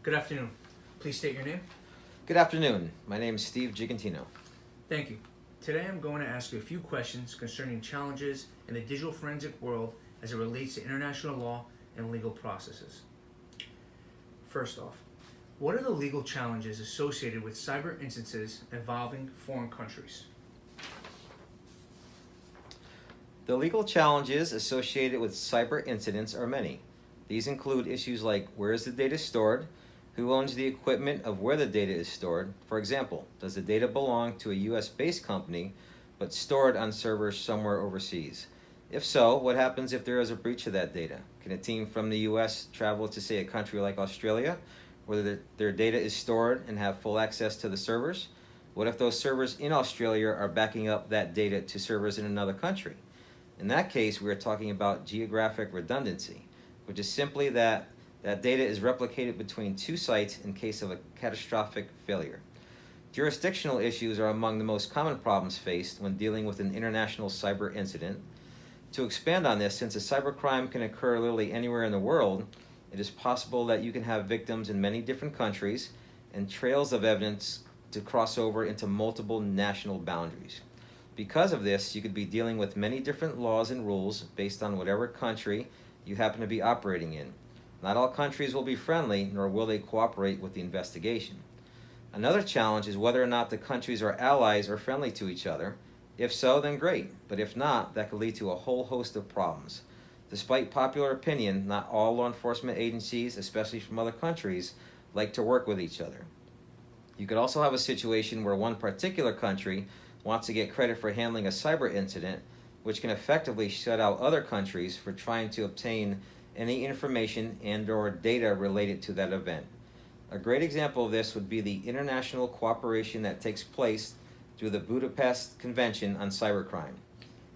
Good afternoon. Please state your name. Good afternoon. My name is Steve Gigantino. Thank you. Today I'm going to ask you a few questions concerning challenges in the digital forensic world as it relates to international law and legal processes. First off, what are the legal challenges associated with cyber instances involving foreign countries? The legal challenges associated with cyber incidents are many. These include issues like where is the data stored, who owns the equipment of where the data is stored. For example, does the data belong to a US-based company but stored on servers somewhere overseas? If so, what happens if there is a breach of that data? Can a team from the US travel to, say, a country like Australia where their data is stored and have full access to the servers? What if those servers in Australia are backing up that data to servers in another country? In that case, we are talking about geographic redundancy, which is simply that data is replicated between two sites in case of a catastrophic failure. Jurisdictional issues are among the most common problems faced when dealing with an international cyber incident. To expand on this, since a cybercrime can occur literally anywhere in the world, it is possible that you can have victims in many different countries and trails of evidence to cross over into multiple national boundaries. Because of this, you could be dealing with many different laws and rules based on whatever country you happen to be operating in. Not all countries will be friendly, nor will they cooperate with the investigation. Another challenge is whether or not the countries are allies or friendly to each other. If so, then great, but if not, that could lead to a whole host of problems. Despite popular opinion, not all law enforcement agencies, especially from other countries, like to work with each other. You could also have a situation where one particular country wants to get credit for handling a cyber incident, which can effectively shut out other countries for trying to obtain any information and/or data related to that event. A great example of this would be the international cooperation that takes place through the Budapest Convention on Cybercrime.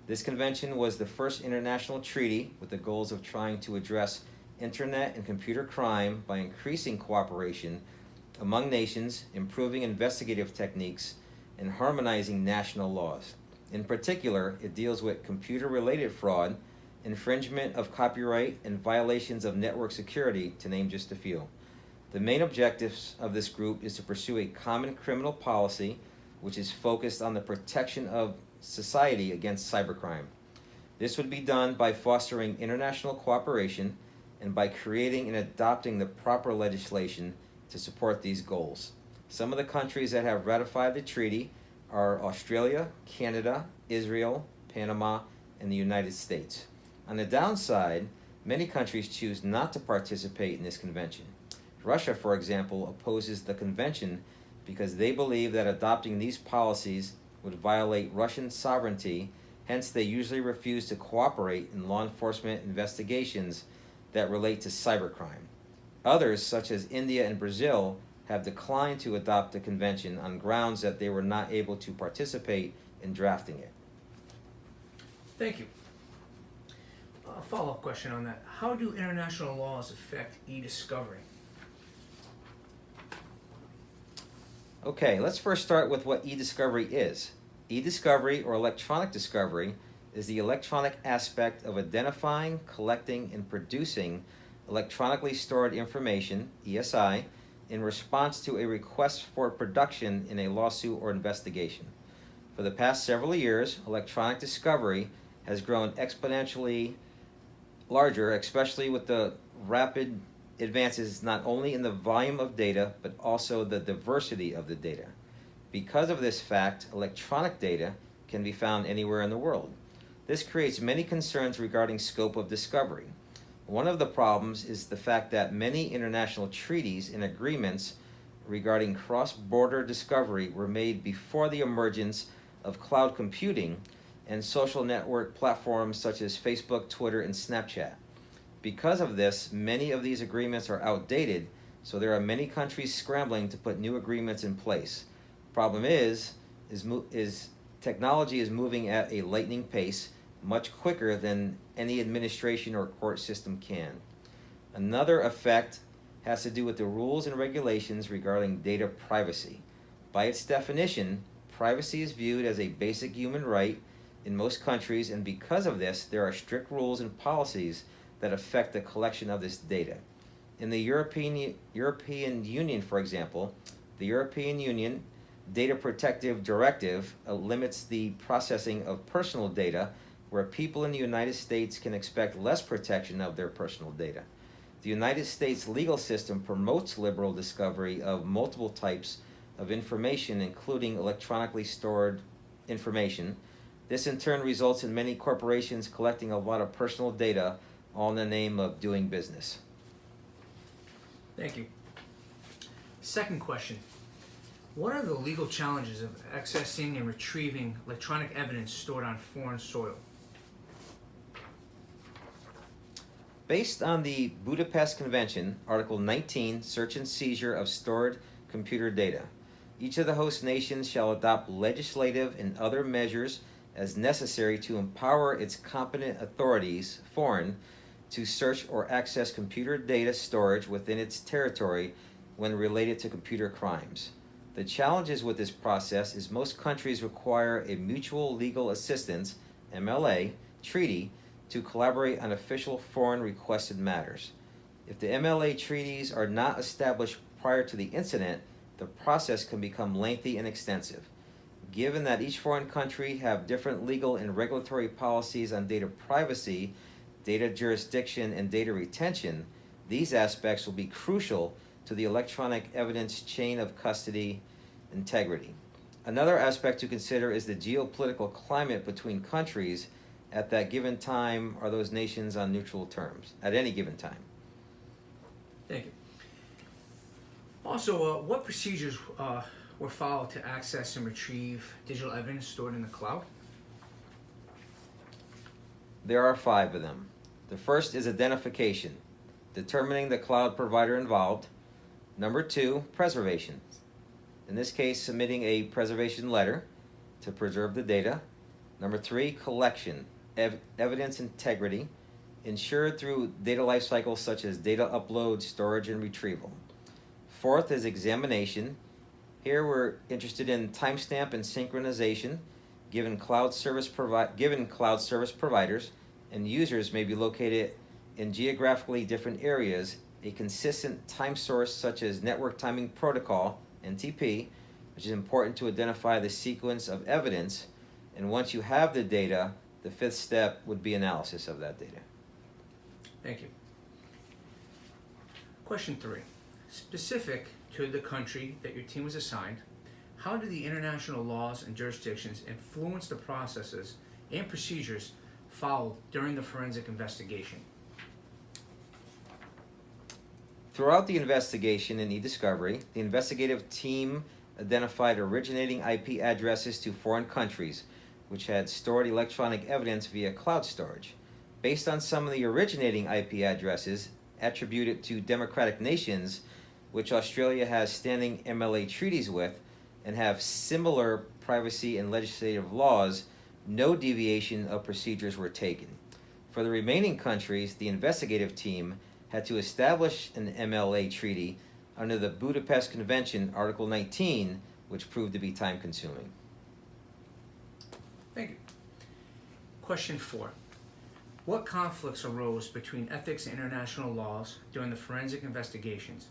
This convention was the first international treaty with the goals of trying to address internet and computer crime by increasing cooperation among nations, improving investigative techniques, and harmonizing national laws. In particular, it deals with computer-related fraud, infringement of copyright, and violations of network security, to name just a few. The main objectives of this group is to pursue a common criminal policy which is focused on the protection of society against cybercrime. This would be done by fostering international cooperation and by creating and adopting the proper legislation to support these goals. Some of the countries that have ratified the treaty are Australia, Canada, Israel, Panama, and the United States. On the downside, many countries choose not to participate in this convention. Russia, for example, opposes the convention because they believe that adopting these policies would violate Russian sovereignty, hence they usually refuse to cooperate in law enforcement investigations that relate to cybercrime. Others, such as India and Brazil, have declined to adopt the convention on grounds that they were not able to participate in drafting it. Thank you. A follow-up question on that. How do international laws affect e-discovery? Okay, let's first start with what e-discovery is. E-discovery, or electronic discovery, is the electronic aspect of identifying, collecting, and producing electronically stored information, ESI, in response to a request for production in a lawsuit or investigation. For the past several years, electronic discovery has grown exponentially larger, especially with the rapid advances not only in the volume of data, but also the diversity of the data. Because of this fact, electronic data can be found anywhere in the world. This creates many concerns regarding scope of discovery. One of the problems is the fact that many international treaties and agreements regarding cross-border discovery were made before the emergence of cloud computing and social network platforms such as Facebook, Twitter, and Snapchat. Because of this, many of these agreements are outdated, so there are many countries scrambling to put new agreements in place. Problem is technology is moving at a lightning pace, much quicker than any administration or court system can. Another effect has to do with the rules and regulations regarding data privacy. By its definition, privacy is viewed as a basic human right in most countries, and because of this, there are strict rules and policies that affect the collection of this data. In the European Union, for example, the European Union Data Protective Directive limits the processing of personal data, where people in the United States can expect less protection of their personal data. The United States legal system promotes liberal discovery of multiple types of information, including electronically stored information. This in turn results in many corporations collecting a lot of personal data, all in the name of doing business. Thank you. Second question. What are the legal challenges of accessing and retrieving electronic evidence stored on foreign soil? Based on the Budapest Convention, Article 19, search and seizure of stored computer data, each of the host nations shall adopt legislative and other measures as necessary to empower its competent authorities, foreign, to search or access computer data storage within its territory when related to computer crimes. The challenges with this process is most countries require a mutual legal assistance, MLA, treaty to collaborate on official foreign requested matters. If the MLA treaties are not established prior to the incident, the process can become lengthy and extensive. Given that each foreign country have different legal and regulatory policies on data privacy, data jurisdiction, and data retention, these aspects will be crucial to the electronic evidence chain of custody integrity. Another aspect to consider is the geopolitical climate between countries at that given time. Are those nations on neutral terms at any given time? Thank you. Also, what procedures were followed to access and retrieve digital evidence stored in the cloud? There are 5 of them. The first is identification, determining the cloud provider involved. Number 2, preservation. In this case, submitting a preservation letter to preserve the data. Number 3, collection, evidence integrity, ensured through data life cycles such as data upload, storage, and retrieval. 4th is examination. Here we're interested in timestamp and synchronization, given cloud service providers and users may be located in geographically different areas. A consistent time source such as network timing protocol, NTP, which is important to identify the sequence of evidence. And once you have the data, the 5th step would be analysis of that data. Thank you. Question 3. Specific to the country that your team was assigned, how do the international laws and jurisdictions influence the processes and procedures followed during the forensic investigation? Throughout the investigation in e-discovery, the investigative team identified originating IP addresses to foreign countries, which had stored electronic evidence via cloud storage. Based on some of the originating IP addresses attributed to democratic nations, which Australia has standing MLA treaties with, and have similar privacy and legislative laws, no deviation of procedures were taken. For the remaining countries, the investigative team had to establish an MLA treaty under the Budapest Convention, Article 19, which proved to be time-consuming. Thank you. Question 4. What conflicts arose between ethics and international laws during the forensic investigations?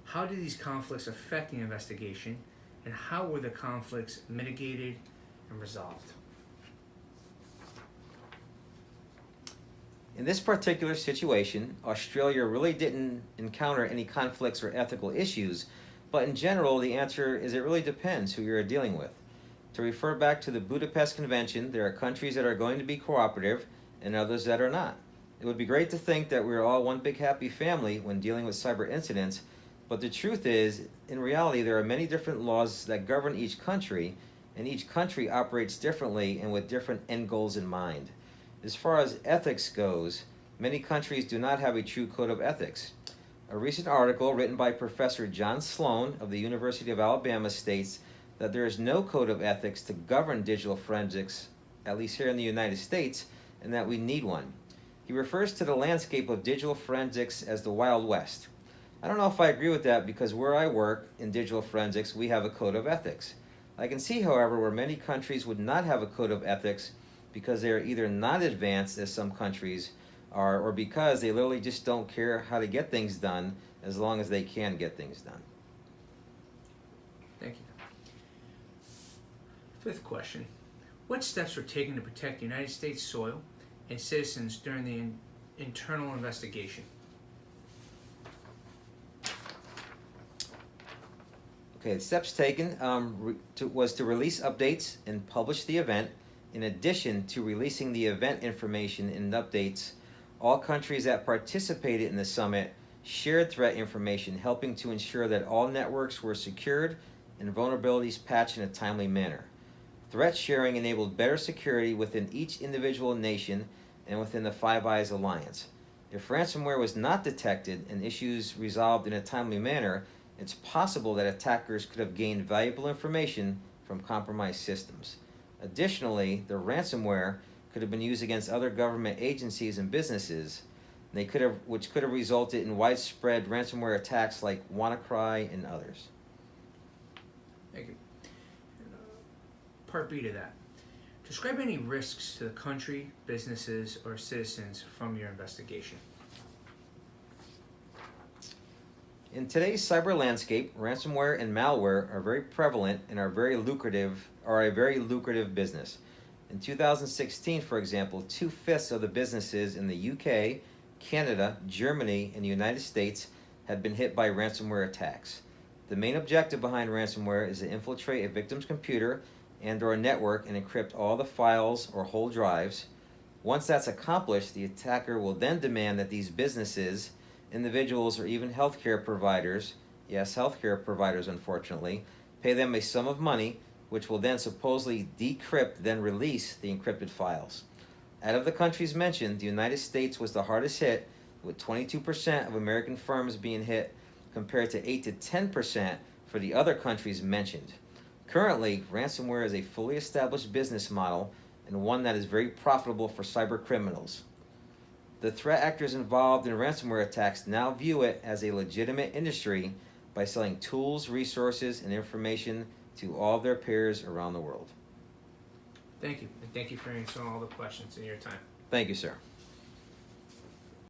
How did these conflicts affect the investigation, and how were the conflicts mitigated and resolved? In this particular situation, Australia really didn't encounter any conflicts or ethical issues, but in general, the answer is it really depends who you're dealing with. To refer back to the Budapest Convention, there are countries that are going to be cooperative and others that are not. It would be great to think that we're all one big happy family when dealing with cyber incidents, but the truth is, in reality, there are many different laws that govern each country, and each country operates differently and with different end goals in mind. As far as ethics goes, many countries do not have a true code of ethics. A recent article written by Professor John Sloan of the University of Alabama states that there is no code of ethics to govern digital forensics, at least here in the United States, and that we need one. He refers to the landscape of digital forensics as the Wild West. I don't know if I agree with that, because where I work in digital forensics, we have a code of ethics. I can see, however, where many countries would not have a code of ethics because they are either not advanced as some countries, or because they literally just don't care how to get things done as long as they can get things done. Thank you. Fifth question. What steps were taken to protect United States soil and citizens during the internal investigation? Okay, the steps taken was to release updates and publish the event. In addition to releasing the event information and updates, all countries that participated in the summit shared threat information, helping to ensure that all networks were secured and vulnerabilities patched in a timely manner. Threat sharing enabled better security within each individual nation and within the Five Eyes Alliance. If ransomware was not detected and issues resolved in a timely manner, it's possible that attackers could have gained valuable information from compromised systems. Additionally, the ransomware could have been used against other government agencies and businesses, which could have resulted in widespread ransomware attacks like WannaCry and others. Thank you. Part B to that. Describe any risks to the country, businesses, or citizens from your investigation. In today's cyber landscape, ransomware and malware are very prevalent and are a very lucrative business. In 2016, for example, 2/5 of the businesses in the UK, Canada, Germany, and the United States had been hit by ransomware attacks. The main objective behind ransomware is to infiltrate a victim's computer and/or network and encrypt all the files or whole drives. Once that's accomplished, the attacker will then demand that these businesses, individuals, or even healthcare providers, yes, healthcare providers unfortunately, pay them a sum of money, which will then supposedly decrypt, then release the encrypted files. Out of the countries mentioned, the United States was the hardest hit, with 22% of American firms being hit, compared to 8 to 10% for the other countries mentioned. Currently, ransomware is a fully established business model and one that is very profitable for cyber criminals. The threat actors involved in ransomware attacks now view it as a legitimate industry by selling tools, resources, and information to all of their peers around the world. Thank you, and thank you for answering all the questions in your time. Thank you, sir.